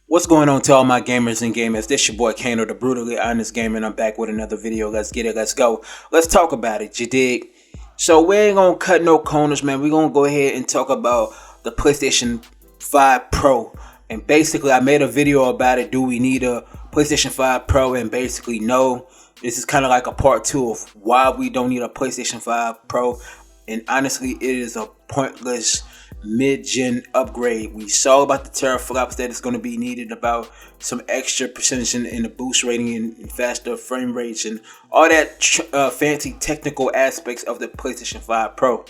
What's going on to all my gamers and gamers? This your boy Kano, the brutally honest gamer, and I'm back with another video. Let's get it, let's go. Let's talk about it, you dig? So we ain't gonna cut no corners, man. We're gonna go ahead and talk about the PlayStation 5 Pro. And basically, I made a video about it. Do we need a PlayStation 5 Pro? And basically, no. This is kind of like a part 2 of why we don't need a PlayStation 5 Pro. And honestly, it is a pointless mid-gen upgrade. We saw about the teraflops that is going to be needed, about some extra percentage in the boost rating and faster frame rates and all that fancy technical aspects of the PlayStation 5 Pro.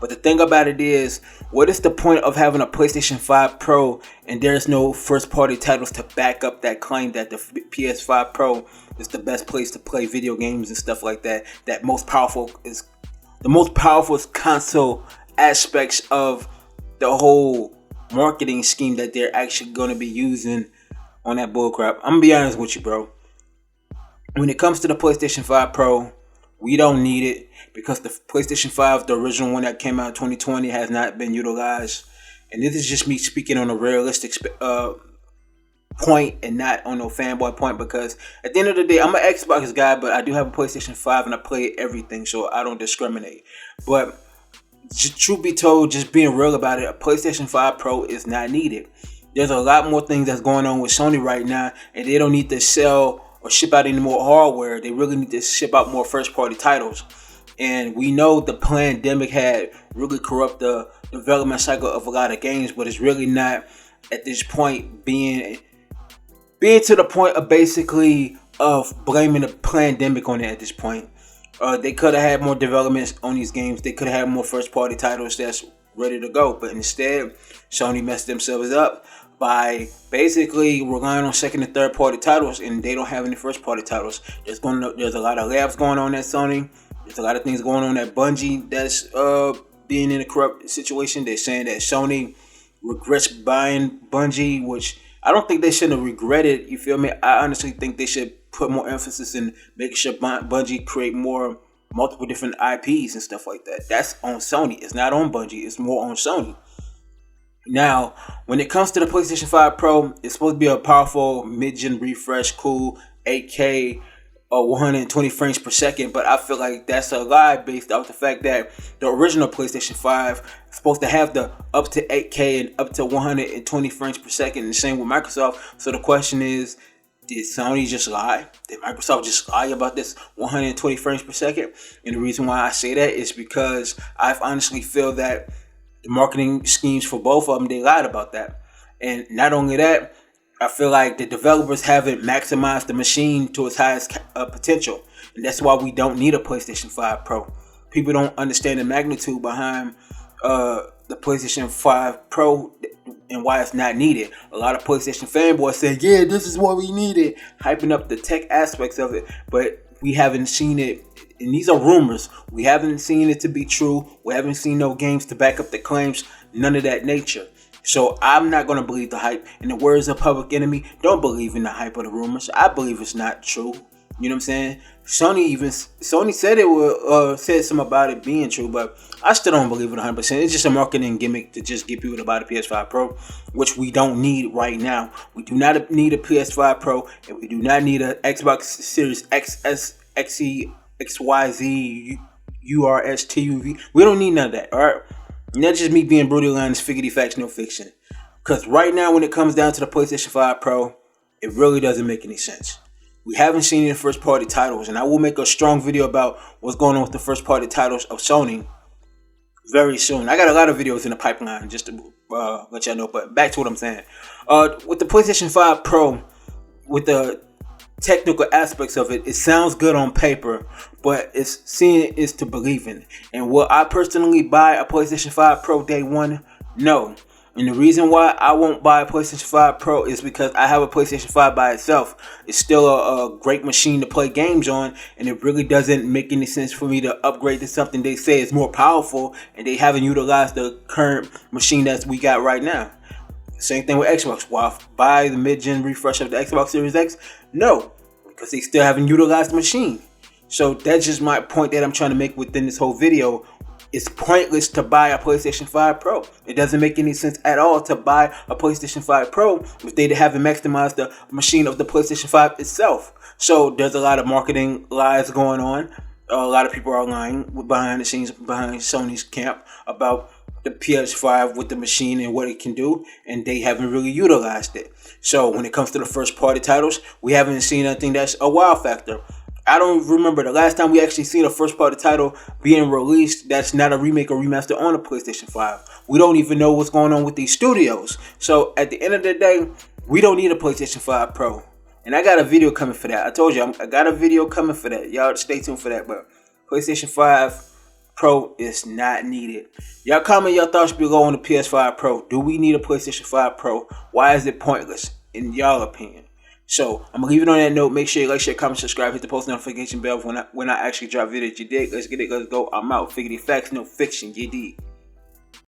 But the thing about it is, what is the point of having a PlayStation 5 Pro and there's no first-party titles to back up that claim that the PS5 Pro is the best place to play video games and stuff like that? That most powerful is the most powerful console aspects of the whole marketing scheme that they're actually going to be using on that bullcrap. I'm gonna be honest with you, bro. When it comes to the PlayStation 5 Pro, we don't need it because the PlayStation 5, the original one that came out in 2020, has not been utilized. And this is just me speaking on a realistic point and not on no fanboy point, because at the end of the day, I'm an Xbox guy, but I do have a PlayStation 5 and I play everything, so I don't discriminate. But truth be told, just being real about it, a PlayStation 5 Pro is not needed. There's a lot more things that's going on with Sony right now, and they don't need to sell or ship out any more hardware. They really need to ship out more first-party titles. And we know the pandemic had really corrupted the development cycle of a lot of games, but it's really not at this point being to the point of basically of blaming the pandemic on it at this point. They could have had more developments on these games. They could have had more first-party titles that's ready to go. But instead, Sony messed themselves up by basically relying on second and third-party titles, and they don't have any first-party titles. There's a lot of labs going on at Sony. There's a lot of things going on at Bungie that's being in a corrupt situation. They're saying that Sony regrets buying Bungie, which I don't think they should have regretted. You feel me? I honestly think they should put more emphasis in making sure Bungie create multiple different IPs and stuff like that. That's on Sony. It's not on Bungie. It's more on Sony. Now, when it comes to the PlayStation 5 Pro, it's supposed to be a powerful mid-gen refresh, cool 8K or 120 frames per second, but I feel like that's a lie based off the fact that the original PlayStation 5 is supposed to have the up to 8K and up to 120 frames per second, and the same with Microsoft. So the question is, did Sony just lie? Did Microsoft just lie about this 120 frames per second? And the reason why I say that is because I honestly feel that the marketing schemes for both of them, they lied about that. And not only that, I feel like the developers haven't maximized the machine to its highest potential. And that's why we don't need a PlayStation 5 Pro. People don't understand the magnitude behind the PlayStation 5 Pro and why it's not needed. A lot of PlayStation fanboys say, yeah, this is what we needed, hyping up the tech aspects of it, but we haven't seen it, and these are rumors. We haven't seen it to be true. We haven't seen no games to back up the claims, none of that nature. So I'm not going to believe the hype. In the words of Public Enemy, don't believe in the hype or the rumors. I believe it's not true. You know what I'm saying? Sony said it would, said something about it being true, but I still don't believe it 100%. It's just a marketing gimmick to just get people to buy the PS5 Pro, which we don't need right now. We do not need a PS5 Pro, and we do not need an Xbox Series XS, XE, XYZ, URS, TUV. We don't need none of that, alright? And that's just me being brutally honest, figgity facts, no fiction. Because right now, when it comes down to the PlayStation 5 Pro, it really doesn't make any sense. We haven't seen any first-party titles, and I will make a strong video about what's going on with the first-party titles of Sony very soon. I got a lot of videos in the pipeline, just to let y'all know, but back to what I'm saying. With the PlayStation 5 Pro, with the technical aspects of it, it sounds good on paper, but seeing it is to believe in. And will I personally buy a PlayStation 5 Pro day one? No. And the reason why I won't buy a PlayStation 5 Pro is because I have a PlayStation 5 by itself. It's still a great machine to play games on, and it really doesn't make any sense for me to upgrade to something they say is more powerful, and they haven't utilized the current machine that we got right now. Same thing with Xbox. Why buy the mid-gen refresh of the Xbox Series X? No, because they still haven't utilized the machine. So that's just my point that I'm trying to make within this whole video. It's pointless to buy a PlayStation 5 Pro. It doesn't make any sense at all to buy a PlayStation 5 Pro if they haven't maximized the machine of the PlayStation 5 itself. So there's a lot of marketing lies going on. A lot of people are lying behind the scenes, behind Sony's camp about the PS5 with the machine and what it can do, and they haven't really utilized it. So when it comes to the first party titles, we haven't seen anything that's a wow factor. I don't remember the last time we actually seen a first party title being released that's not a remake or remaster on a PlayStation 5. We don't even know what's going on with these studios. So at the end of the day, we don't need a PlayStation 5 Pro. And I got a video coming for that. I told you, I got a video coming for that. Y'all stay tuned for that. But PlayStation 5 Pro is not needed. Y'all comment your thoughts below on the PS5 Pro. Do we need a PlayStation 5 Pro? Why is it pointless, in y'all opinion? So I'm gonna leave it on that note. Make sure you like, share, comment, subscribe, hit the post notification bell when I actually drop videos. You dig? Let's get it. Let's go. I'm out. Figgity facts, no fiction. You dig?